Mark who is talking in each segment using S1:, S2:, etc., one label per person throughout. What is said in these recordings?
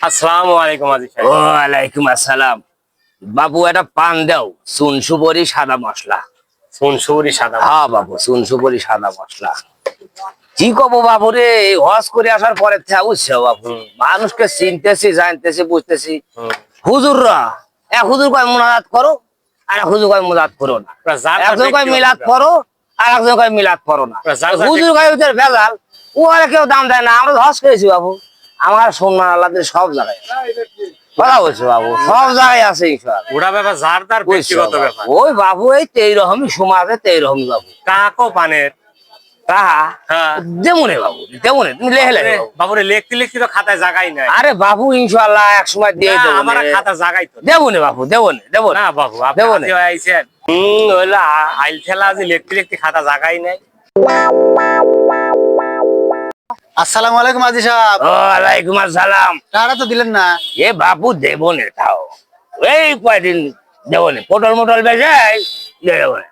S1: আসসালামু আলাইকুম আজিজ ভাই।
S2: ওয়ালাইকুম আসসালাম। বাবু একটা পান দাও, সুন সুপরি সাদা মশলা।
S1: শুন সুরি সাদা।
S2: হ্যাঁ বাবু, সুন সুপরি সাদা মশলা। কি কব বাবু রে, এই হজ করে আসার পরে বুঝছো বাবু, মানুষকে চিনতেছি, জানতেছি, বুঝতেছি। হুজুররা এক হুজুর কয় মুনাজাত করো, আর এক হুজুর কয় মুনাজাত করো না। একজন কয় মিলাদ পড়ো, আর একজন কয় মিলাদ পড়ো না। হুজুর কয় ওদের ভেজাল, ও আর কেউ দাম দেয় না। আমরা হজ করেছি বাবু, আমার সম্মান আল্লাহ সব জায়গায় কথা বলছো বাবু, সব জায়গায় আছে
S1: ওরা ব্যাপার যার তার ব্যক্তিগত ব্যাপার।
S2: ওই বাবু এই তেইরকমই সমাজে তেইরকমই বাবু।
S1: কাকো পানের
S2: তাহা
S1: হ্যাঁ
S2: যেমনে বাবু তেমনে, তুমি লেখলে
S1: বাবুরে লিখতে লিখতে তো খাতায় জায়গাই নাই।
S2: আরে বাবু ইনশাআল্লাহ এক সময় দিয়ে দেবো।
S1: আমার খাতা জায়গাই তো
S2: দেবনে বাবু, দেবনে দেবো
S1: না বাবু, আপনি
S2: দেবো
S1: হাতে আইছেন ওইলা আইল ঠেলা যে লিখতে লিখতে খাতা জায়গাই নাই।
S3: আসসালামু আলাইকুম আজি সাহেব।
S2: ওয়ালাইকুম আসসালাম।
S3: টাকা তো দিলেন না।
S2: এ বাবু দেবনে তাও এই কয়দিন দেবনে, পটল মটল বেজে দেবনে।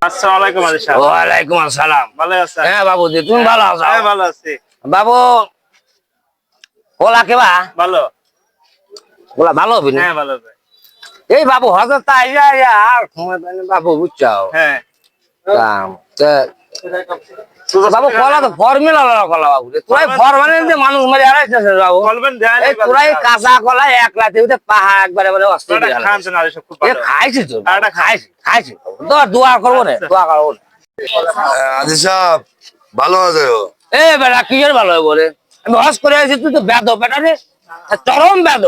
S1: আসসালামু আলাইকুম আজিজ সাহেব।
S2: ওয়ালাইকুম আসসালাম।
S1: ভালো আছেন?
S2: হ্যাঁ বাবু, তুমি ভালো আছো?
S1: হ্যাঁ ভালো আছি।
S2: বাবু ওলা কেবা
S1: ভালো।
S2: ওলা ভালো হবে না?
S1: হ্যাঁ ভালো আছে।
S2: এই বাবু হজর তাই আর সময় পাই না বাবু, বুঝছো?
S1: হ্যাঁ
S2: বাবু কলা তো ফর্মেল কলা বাবু, তোরাই ফরমানে যে মানুষ মারি হারাইতেছে বাবু।
S1: বলবেন দেন
S2: এই তোরাই কাঁচা কলা এক রাতে উঠে পাহা একবারে মানে অস্থির হয়ে গেল।
S1: খান আজি সব খুব ভালো।
S2: খাইছি তো,
S1: আরেকটা
S2: খাইছি খাইছি। দোয়া করবো না, দোয়া করবো না।
S4: আজি সাহেব ভালো আছে?
S2: এ বেটা কিসের ভালো হবে বলে, আমি হজ করে আসছি, তুই তো বেদ বেটা রে, চরম বেদ।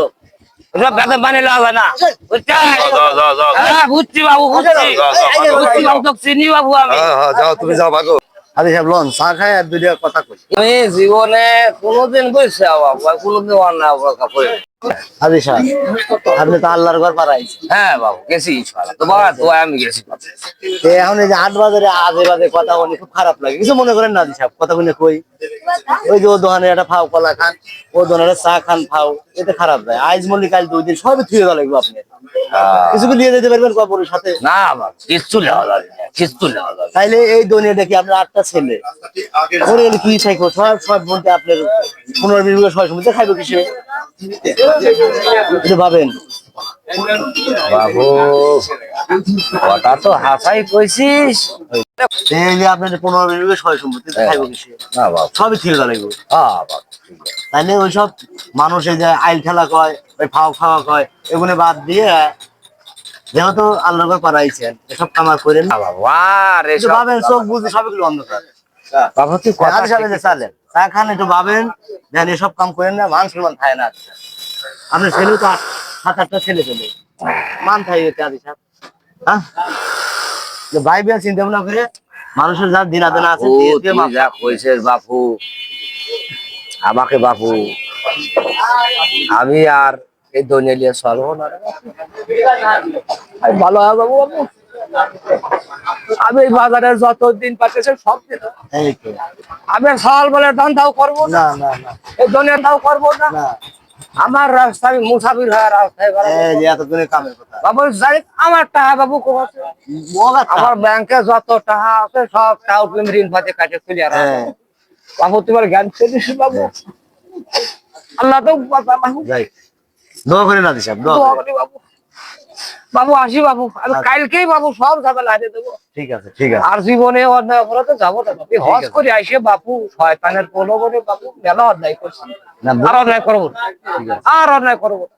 S2: বেদ মানে লাগবে না, বুঝছি বাবু, বুঝছি বাবু, তো চিনি বাবু আমি।
S4: হ্যাঁ যাও, তুমি যাও ভাগো।
S3: আজি সাহেব লন চা খাই আর দুইটা কথা কই।
S2: আমি জীবনে কোনোদিন বলছি বাবু, কোনোদিন অন্যায় অবস্থা করি।
S3: আজি সাহেব আপনি তো আল্লাহর ঘর পাড়াইছেন।
S2: হ্যাঁ বাবু গেছি, তো বাবা তো আমি গেছি।
S3: এখন এই যে ৮ বাজারে আজে বাজে কথা বলি, খুব খারাপ লাগে। কিছু মনে করেন না আজি সাহেব, কথা বলে কই। ওই যে ও দোকানে একটা ফাও কলা খান, ও দোকানে চা খান ফাও, এতে খারাপ যায়। আইজ মল্লি কাল ২ দিন সবই থুয়ে গেল লাগবে। আপনি কিছু কি দিয়ে যেতে পারবেন কবরের সাথে?
S2: না বাবু কিচ্ছু নেওয়া যাবে না, কিচ্ছু নেওয়া যাবে না।
S3: তাইলে এই দুনিয়াটা কি আপনার ৮টা ছেলে ওরে কি চাইবো? সব বলতে আপনার ১৫-২০ বিঘা ৬ খাইবো কিসে? এটা ভাবেন
S2: বাবু কথা তো হাসাই কইছিস।
S3: এই যে আপনার ১৫-২০ বিঘা ৬ সম্পত্তি খাইবো কিসে?
S2: না বাবু,
S3: সবই থিয়ে লাগবে।
S2: হ্যাঁ বাবু ঠিক আছে।
S3: তাইলে ওইসব মানুষ এই যে আইল খেলা কয়, ওই ফাও খাওয়া কয়, এগুলো বাদ দিয়ে যেহেতু আল্লাহর ঘর পাড়াইছেন, এসব কামার করেন না।
S2: না বাবু আর
S3: একটু
S2: এসব
S3: ভাবেন, চোখ বুঝে সবগুলো অন্ধকার।
S2: বাবু তুই কথা
S3: আদি সাহেব যে চালেন চা খান, একটু ভাবেন, যেন এসব কাম করেন না। মান সম্মান থাকে না। আপনার ছেলেও তো ৭-৮টা ছেলে পেলে, মান থাকে এতে আদি সাহেব। হ্যাঁ ভাই বোন চিন্তা ভাবনা করে মানুষের যা দিন আদানা আছে
S2: বাপু,
S3: দিয়ে দিয়ে
S2: তুই
S3: মাফ
S2: যা কইছিস বাপু, আমাকে বাপু আমি আর এই দুনিয়া নিয়ে চলবো না রে বাপু। আমি ভালো হয় বাবু, বাবু আমি এই বাজারের যত দিন পাচ্ছে সব দিন
S3: এই তো।
S2: আমি আর সওয়াল বলে ধান্দাও করবো না,
S3: না না না
S2: এই দুনিয়াটাও করবো না।
S3: না,
S2: আমার রাস্তা আমি মুসাফির হয়ে রাস্তায় বেড়াবো।
S3: এই যে এতদিনের কামের কথা।
S2: বাবু যাই আমার টাকা বাবু কমাচ্ছে, আমার ব্যাংকে যত টাকা আছে সব টাকা তুমি ঋণ পাতে কাছে চলে আর
S3: হ্যাঁ
S2: বাবু তোমার জ্ঞান পেয়েছিস বাবু, আল্লাহ তো বাবু
S3: যাই দোয়া করেন আদি সাহেব, দোয়া
S2: দোয়া
S3: করেন।
S2: করি বাবু। বাবু আসি বাবু, আমি কালকেই বাবু সব ঝামেলা হারিয়ে দেবো।
S3: ঠিক আছে ঠিক আছে।
S2: আর জীবনে অন্যায় অপরাধে যাবো না বাবু। হজ করে আইসে বাপু শয়তানের প্রলোভনে বাপু মেলা অন্যায় করছি,
S3: না,
S2: আর অন্যায় করবো না, আর অন্যায় করবো না।